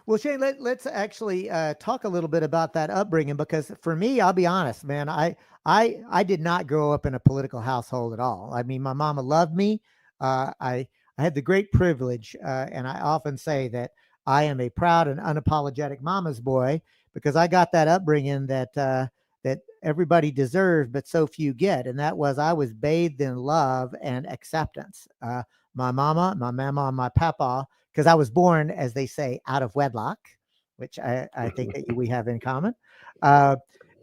Well, Shane, let's actually talk a little bit about that upbringing because for me, I'll be honest, man, I did not grow up in a political household at all. I mean, my mama loved me. I had the great privilege, and I often say that I am a proud and unapologetic mama's boy because I got that upbringing that everybody deserves, but so few get, and that was I was bathed in love and acceptance. My mama, and my papa, because I was born, as they say, out of wedlock, which I think that we have in common. Uh,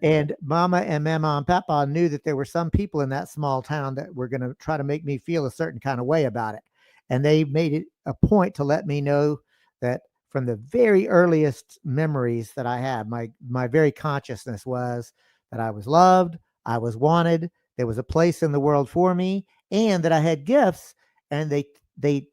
and Mama and Mama and Papa knew that there were some people in that small town that were going to try to make me feel a certain kind of way about it. And they made it a point to let me know that from the very earliest memories that I had, my very consciousness was that I was loved, I was wanted, there was a place in the world for me, and that I had gifts, and they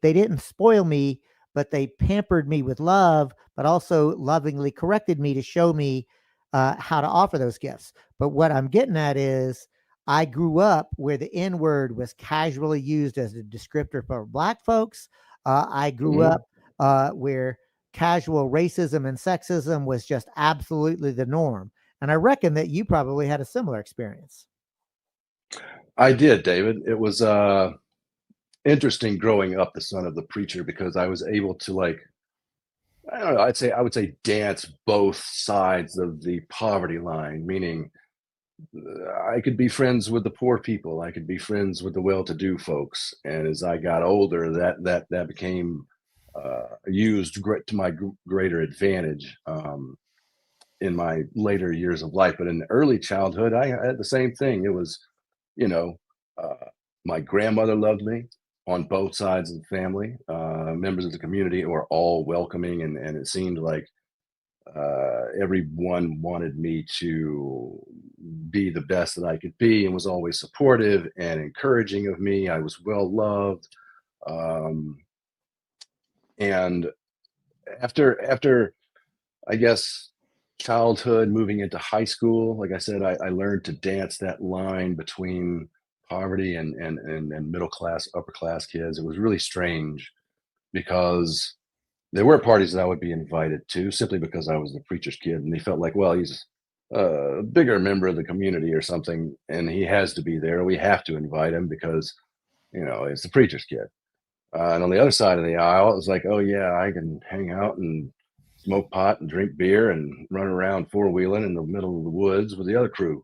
didn't spoil me, but they pampered me with love, but also lovingly corrected me to show me how to offer those gifts. But what I'm getting at is I grew up where the N word was casually used as a descriptor for Black folks. I grew Hmm. up where casual racism and sexism was just absolutely the norm. And I reckon that you probably had a similar experience. I did, David. It was interesting growing up the son of the preacher because I was able to like I don't know, I would say dance both sides of the poverty line, meaning I could be friends with the poor people, I could be friends with the well-to-do folks, and as I got older, that became used to my greater advantage in my later years of life. But in early childhood, I had the same thing. It was, you know, uh, my grandmother loved me on both sides of the family. Members of the community were all welcoming, and it seemed like everyone wanted me to be the best that I could be and was always supportive and encouraging of me. I was well loved. Um, and after I guess childhood, moving into high school, like I said, I learned to dance that line between poverty and middle class, upper class kids. It was really strange because there were parties that I would be invited to simply because I was the preacher's kid, and they felt like, well, he's a bigger member of the community or something, and he has to be there. We have to invite him because it's the preacher's kid. And on the other side of the aisle, it was like, oh yeah, I can hang out and smoke pot and drink beer and run around four wheeling in the middle of the woods with the other crew.